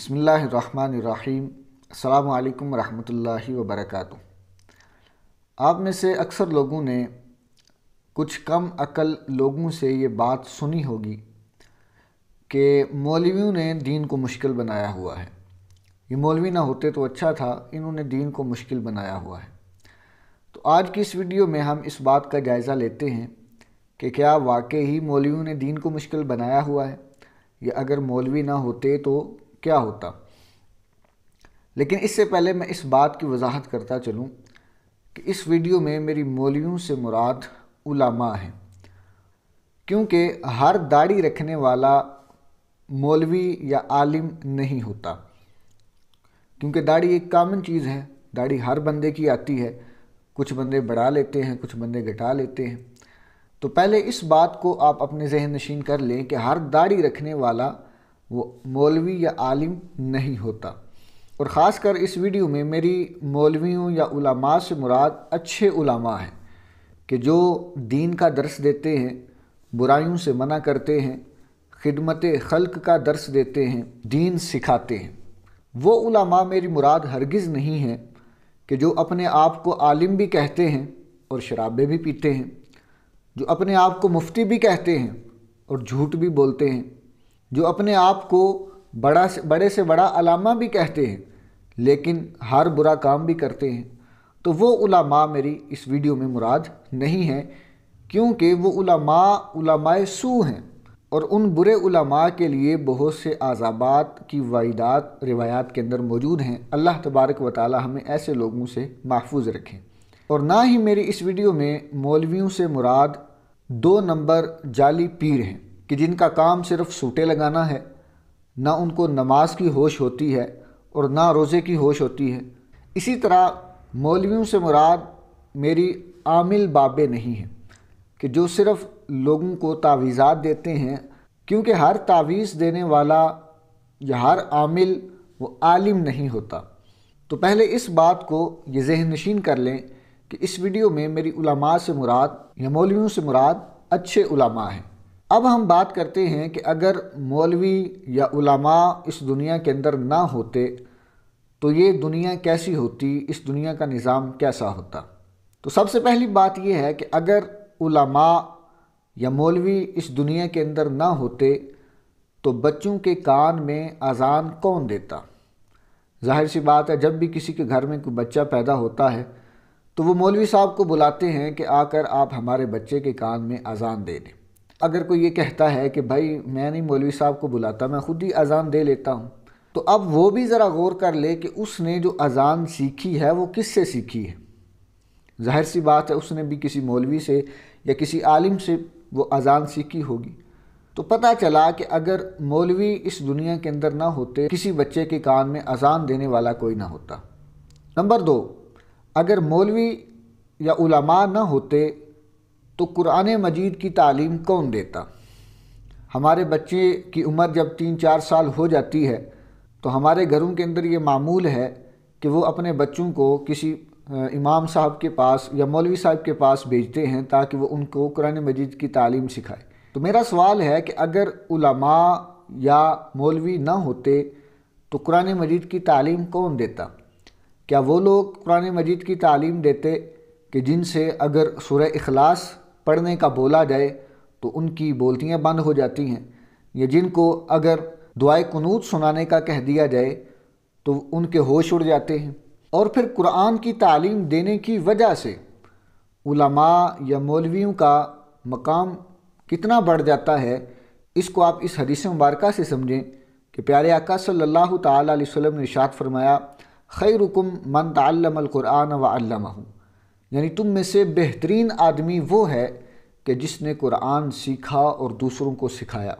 بسم اللہ الرحمن الرحیم۔ السلام علیکم ورحمۃ اللہ وبرکاتہ۔ آپ میں سے اکثر لوگوں نے کچھ کم عقل لوگوں سے یہ بات سنی ہوگی کہ مولویوں نے دین کو مشکل بنایا ہوا ہے، یہ مولوی نہ ہوتے تو اچھا تھا، انہوں نے دین کو مشکل بنایا ہوا ہے۔ تو آج کی اس ویڈیو میں ہم اس بات کا جائزہ لیتے ہیں کہ کیا واقعی مولویوں نے دین کو مشکل بنایا ہوا ہے، یا اگر مولوی نہ ہوتے تو کیا ہوتا۔ لیکن اس سے پہلے میں اس بات کی وضاحت کرتا چلوں کہ اس ویڈیو میں میری مولویوں سے مراد علماء ہیں، کیونکہ ہر داڑھی رکھنے والا مولوی یا عالم نہیں ہوتا، کیونکہ داڑھی ایک کامن چیز ہے، داڑھی ہر بندے کی آتی ہے، کچھ بندے بڑھا لیتے ہیں، کچھ بندے گھٹا لیتے ہیں۔ تو پہلے اس بات کو آپ اپنے ذہن نشین کر لیں کہ ہر داڑھی رکھنے والا وہ مولوی یا عالم نہیں ہوتا، اور خاص کر اس ویڈیو میں میری مولویوں یا علماء سے مراد اچھے علماء ہیں کہ جو دین کا درس دیتے ہیں، برائیوں سے منع کرتے ہیں، خدمت خلق کا درس دیتے ہیں، دین سکھاتے ہیں۔ وہ علماء میری مراد ہرگز نہیں ہیں کہ جو اپنے آپ کو عالم بھی کہتے ہیں اور شرابیں بھی پیتے ہیں، جو اپنے آپ کو مفتی بھی کہتے ہیں اور جھوٹ بھی بولتے ہیں، جو اپنے آپ کو بڑے سے بڑا علامہ بھی کہتے ہیں لیکن ہر برا کام بھی کرتے ہیں۔ تو وہ علماء میری اس ویڈیو میں مراد نہیں ہیں، کیونکہ وہ علماء سو ہیں، اور ان برے علماء کے لیے بہت سے عذابات کی وعیدات روایات کے اندر موجود ہیں۔ اللہ تبارک و تعالی ہمیں ایسے لوگوں سے محفوظ رکھیں۔ اور نہ ہی میری اس ویڈیو میں مولویوں سے مراد 2 نمبر جعلی پیر ہیں کہ جن کا کام صرف سوٹے لگانا ہے، نہ ان کو نماز کی ہوش ہوتی ہے اور نہ روزے کی ہوش ہوتی ہے۔ اسی طرح مولویوں سے مراد میری عامل بابے نہیں ہیں کہ جو صرف لوگوں کو تعویذات دیتے ہیں، کیونکہ ہر تعویذ دینے والا یا ہر عامل وہ عالم نہیں ہوتا۔ تو پہلے اس بات کو یہ ذہن نشین کر لیں کہ اس ویڈیو میں میری علماء سے مراد یا مولویوں سے مراد اچھے علماء ہیں۔ اب ہم بات کرتے ہیں کہ اگر مولوی یا علماء اس دنیا کے اندر نہ ہوتے تو یہ دنیا کیسی ہوتی، اس دنیا کا نظام کیسا ہوتا۔ تو سب سے پہلی بات یہ ہے کہ اگر علماء یا مولوی اس دنیا کے اندر نہ ہوتے تو بچوں کے کان میں اذان کون دیتا؟ ظاہر سی بات ہے، جب بھی کسی کے گھر میں کوئی بچہ پیدا ہوتا ہے تو وہ مولوی صاحب کو بلاتے ہیں کہ آ کر آپ ہمارے بچے کے کان میں اذان دے دیں۔ اگر کوئی یہ کہتا ہے کہ بھائی میں نہیں مولوی صاحب کو بلاتا، میں خود ہی اذان دے لیتا ہوں، تو اب وہ بھی ذرا غور کر لے کہ اس نے جو اذان سیکھی ہے وہ کس سے سیکھی ہے۔ ظاہر سی بات ہے، اس نے بھی کسی مولوی سے یا کسی عالم سے وہ اذان سیکھی ہوگی۔ تو پتہ چلا کہ اگر مولوی اس دنیا کے اندر نہ ہوتے، کسی بچے کے کان میں اذان دینے والا کوئی نہ ہوتا۔ نمبر 2، اگر مولوی یا علماء نہ ہوتے تو قرآن مجید کی تعلیم کون دیتا؟ ہمارے بچے کی عمر جب 3-4 سال ہو جاتی ہے تو ہمارے گھروں کے اندر یہ معمول ہے کہ وہ اپنے بچوں کو کسی امام صاحب کے پاس یا مولوی صاحب کے پاس بھیجتے ہیں تاکہ وہ ان کو قرآن مجید کی تعلیم سکھائے۔ تو میرا سوال ہے کہ اگر علماء یا مولوی نہ ہوتے تو قرآن مجید کی تعلیم کون دیتا؟ کیا وہ لوگ قرآن مجید کی تعلیم دیتے کہ جن سے اگر سورہ اخلاص پڑھنے کا بولا جائے تو ان کی بولتیاں بند ہو جاتی ہیں، یا جن کو اگر دعائے قنوت سنانے کا کہہ دیا جائے تو ان کے ہوش اڑ جاتے ہیں؟ اور پھر قرآن کی تعلیم دینے کی وجہ سے علماء یا مولویوں کا مقام کتنا بڑھ جاتا ہے، اس کو آپ اس حدیث مبارکہ سے سمجھیں کہ پیارے آقا صلی اللہ تعالی علیہ وسلم نے ارشاد فرمایا، خیرکم من تعلم القرآن وعلمہ، یعنی تم میں سے بہترین آدمی وہ ہے کہ جس نے قرآن سیکھا اور دوسروں کو سکھایا۔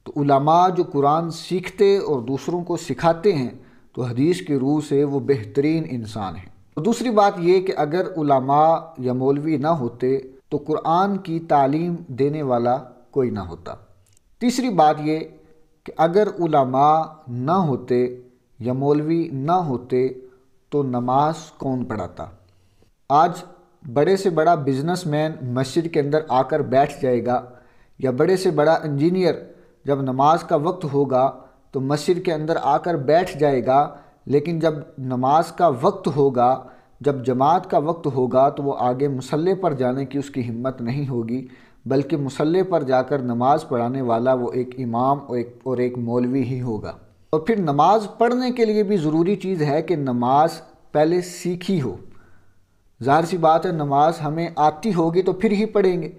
تو علماء جو قرآن سیکھتے اور دوسروں کو سکھاتے ہیں تو حدیث کی روح سے وہ بہترین انسان ہیں۔ تو دوسری بات یہ کہ اگر علماء یا مولوی نہ ہوتے تو قرآن کی تعلیم دینے والا کوئی نہ ہوتا۔ تیسری بات یہ کہ اگر علماء نہ ہوتے یا مولوی نہ ہوتے تو نماز کون پڑھاتا؟ آج بڑے سے بڑا بزنس مین مسجد کے اندر آ کر بیٹھ جائے گا، یا بڑے سے بڑا انجینئر جب نماز کا وقت ہوگا تو مسجد کے اندر آ کر بیٹھ جائے گا، لیکن جب نماز کا وقت ہوگا، جب جماعت کا وقت ہوگا تو وہ آگے مصلی پر جانے کی اس کی ہمت نہیں ہوگی، بلکہ مصلی پر جا کر نماز پڑھانے والا وہ ایک امام اور ایک مولوی ہی ہوگا۔ اور پھر نماز پڑھنے کے لیے بھی ضروری چیز ہے کہ نماز پہلے سیکھی ہو۔ ظاہر سی بات ہے، نماز ہمیں آتی ہوگی تو پھر ہی پڑھیں گے،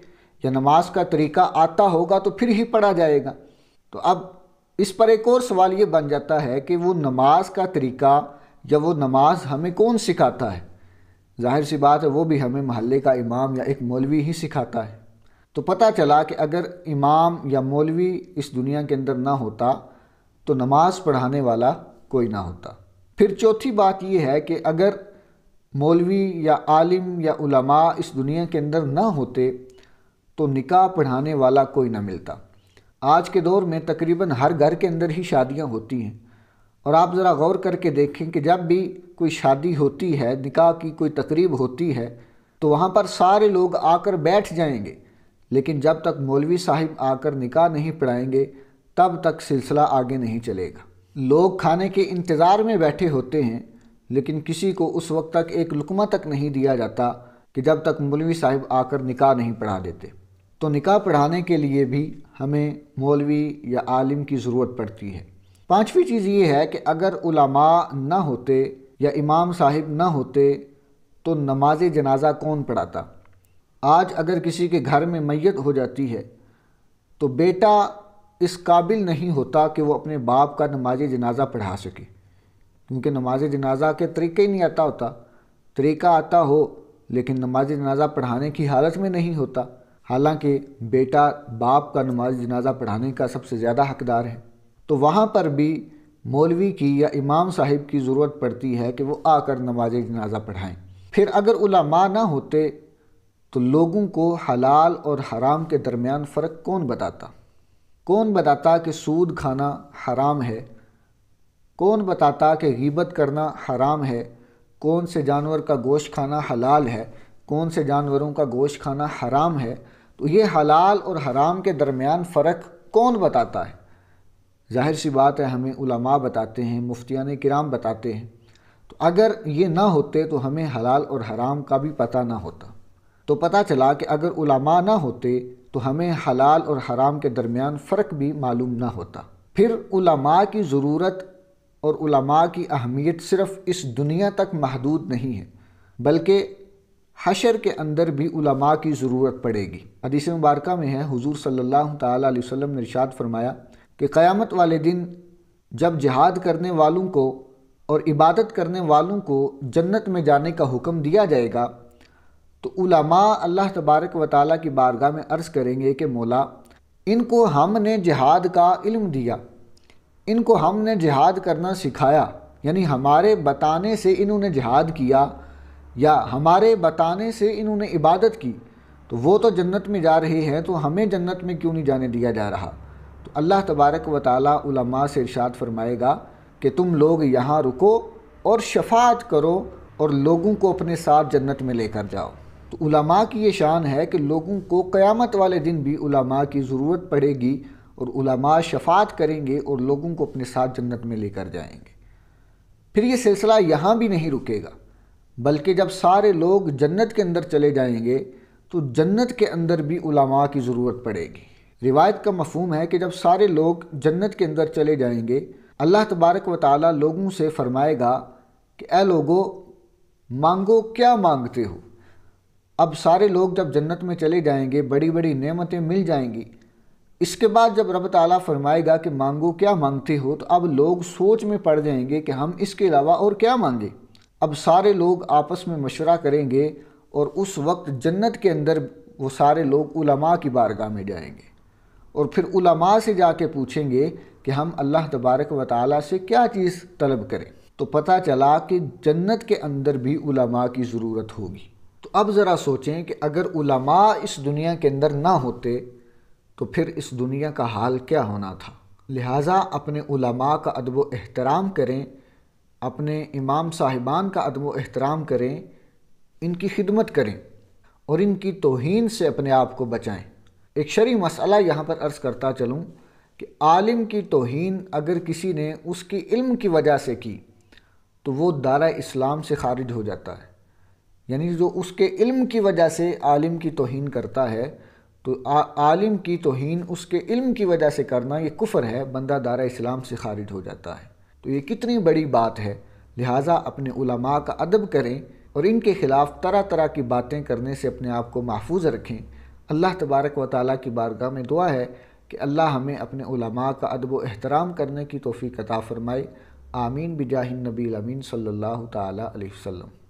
یا نماز کا طریقہ آتا ہوگا تو پھر ہی پڑھا جائے گا۔ تو اب اس پر ایک اور سوال یہ بن جاتا ہے کہ وہ نماز کا طریقہ یا وہ نماز ہمیں کون سکھاتا ہے؟ ظاہر سی بات ہے وہ بھی ہمیں محلے کا امام یا ایک مولوی ہی سکھاتا ہے۔ تو پتہ چلا کہ اگر امام یا مولوی اس دنیا کے اندر نہ ہوتا تو نماز پڑھانے والا کوئی نہ ہوتا۔ پھر چوتھی بات یہ ہے کہ اگر مولوی یا عالم یا علماء اس دنیا کے اندر نہ ہوتے تو نکاح پڑھانے والا کوئی نہ ملتا۔ آج کے دور میں تقریباً ہر گھر کے اندر ہی شادیاں ہوتی ہیں، اور آپ ذرا غور کر کے دیکھیں کہ جب بھی کوئی شادی ہوتی ہے، نکاح کی کوئی تقریب ہوتی ہے تو وہاں پر سارے لوگ آ کر بیٹھ جائیں گے، لیکن جب تک مولوی صاحب آ کر نکاح نہیں پڑھائیں گے تب تک سلسلہ آگے نہیں چلے گا۔ لوگ کھانے کے انتظار میں بیٹھے ہوتے ہیں، لیکن کسی کو اس وقت تک ایک لقمہ تک نہیں دیا جاتا کہ جب تک مولوی صاحب آ کر نکاح نہیں پڑھا دیتے۔ تو نکاح پڑھانے کے لیے بھی ہمیں مولوی یا عالم کی ضرورت پڑتی ہے۔ پانچویں چیز یہ ہے کہ اگر علماء نہ ہوتے یا امام صاحب نہ ہوتے تو نماز جنازہ کون پڑھاتا؟ آج اگر کسی کے گھر میں میت ہو جاتی ہے تو بیٹا اس قابل نہیں ہوتا کہ وہ اپنے باپ کا نماز جنازہ پڑھا سکے، کیونکہ نماز جنازہ کے طریقے ہی نہیں آتا ہوتا۔ طریقہ آتا ہو لیکن نماز جنازہ پڑھانے کی حالت میں نہیں ہوتا، حالانکہ بیٹا باپ کا نماز جنازہ پڑھانے کا سب سے زیادہ حقدار ہے۔ تو وہاں پر بھی مولوی کی یا امام صاحب کی ضرورت پڑتی ہے کہ وہ آ کر نماز جنازہ پڑھائیں۔ پھر اگر علماء نہ ہوتے تو لوگوں کو حلال اور حرام کے درمیان فرق کون بتاتا؟ کون بتاتا کہ سود کھانا حرام ہے؟ کون بتاتا کہ غیبت کرنا حرام ہے؟ کون سے جانور کا گوشت کھانا حلال ہے؟ کون سے جانوروں کا گوشت کھانا حرام ہے؟ تو یہ حلال اور حرام کے درمیان فرق کون بتاتا ہے؟ ظاہر سی بات ہے ہمیں علماء بتاتے ہیں، مفتیان کرام بتاتے ہیں۔ تو اگر یہ نہ ہوتے تو ہمیں حلال اور حرام کا بھی پتہ نہ ہوتا۔ تو پتہ چلا کہ اگر علماء نہ ہوتے تو ہمیں حلال اور حرام کے درمیان فرق بھی معلوم نہ ہوتا۔ پھر علماء کی ضرورت اور علماء کی اہمیت صرف اس دنیا تک محدود نہیں ہے، بلکہ حشر کے اندر بھی علماء کی ضرورت پڑے گی۔ حدیث مبارکہ میں ہے، حضور صلی اللہ تعالیٰ علیہ وسلم نے ارشاد فرمایا کہ قیامت والے دن جب جہاد کرنے والوں کو اور عبادت کرنے والوں کو جنت میں جانے کا حکم دیا جائے گا تو علماء اللہ تبارک و تعالیٰ کی بارگاہ میں عرض کریں گے کہ مولا، ان کو ہم نے جہاد کا علم دیا، ان کو ہم نے جہاد کرنا سکھایا، یعنی ہمارے بتانے سے انہوں نے جہاد کیا یا ہمارے بتانے سے انہوں نے عبادت کی، تو وہ تو جنت میں جا رہے ہیں تو ہمیں جنت میں کیوں نہیں جانے دیا جا رہا؟ تو اللہ تبارک و تعالیٰ علماء سے ارشاد فرمائے گا کہ تم لوگ یہاں رکو اور شفاعت کرو اور لوگوں کو اپنے ساتھ جنت میں لے کر جاؤ۔ تو علماء کی یہ شان ہے کہ لوگوں کو قیامت والے دن بھی علماء کی ضرورت پڑے گی اور علماء شفاعت کریں گے اور لوگوں کو اپنے ساتھ جنت میں لے کر جائیں گے۔ پھر یہ سلسلہ یہاں بھی نہیں رکے گا، بلکہ جب سارے لوگ جنت کے اندر چلے جائیں گے تو جنت کے اندر بھی علماء کی ضرورت پڑے گی۔ روایت کا مفہوم ہے کہ جب سارے لوگ جنت کے اندر چلے جائیں گے، اللہ تبارک و تعالیٰ لوگوں سے فرمائے گا کہ اے لوگو، مانگو کیا مانگتے ہو۔ اب سارے لوگ جب جنت میں چلے جائیں گے، بڑی بڑی نعمتیں مل جائیں گی۔ اس کے بعد جب رب تعالیٰ فرمائے گا کہ مانگو کیا مانگتے ہو، تو اب لوگ سوچ میں پڑ جائیں گے کہ ہم اس کے علاوہ اور کیا مانگیں۔ اب سارے لوگ آپس میں مشورہ کریں گے اور اس وقت جنت کے اندر وہ سارے لوگ علماء کی بارگاہ میں جائیں گے اور پھر علماء سے جا کے پوچھیں گے کہ ہم اللہ تبارک و تعالیٰ سے کیا چیز طلب کریں۔ تو پتہ چلا کہ جنت کے اندر بھی علماء کی ضرورت ہوگی۔ تو اب ذرا سوچیں کہ اگر علماء اس دنیا کے اندر نہ ہوتے تو پھر اس دنیا کا حال کیا ہونا تھا۔ لہٰذا اپنے علماء کا ادب و احترام کریں، اپنے امام صاحبان کا ادب و احترام کریں، ان کی خدمت کریں اور ان کی توہین سے اپنے آپ کو بچائیں۔ ایک شرعی مسئلہ یہاں پر عرض کرتا چلوں کہ عالم کی توہین اگر کسی نے اس کی علم کی وجہ سے کی تو وہ دائرہ اسلام سے خارج ہو جاتا ہے۔ یعنی جو اس کے علم کی وجہ سے عالم کی توہین کرتا ہے تو عالم کی توہین اس کے علم کی وجہ سے کرنا یہ کفر ہے، بندہ دائرہ اسلام سے خارج ہو جاتا ہے۔ تو یہ کتنی بڑی بات ہے، لہٰذا اپنے علماء کا ادب کریں اور ان کے خلاف طرح طرح کی باتیں کرنے سے اپنے آپ کو محفوظ رکھیں۔ اللہ تبارک و تعالیٰ کی بارگاہ میں دعا ہے کہ اللہ ہمیں اپنے علماء کا ادب و احترام کرنے کی توفیق عطا فرمائے۔ آمین بجاہ النبی الامین صلی اللہ تعالیٰ علیہ وسلم۔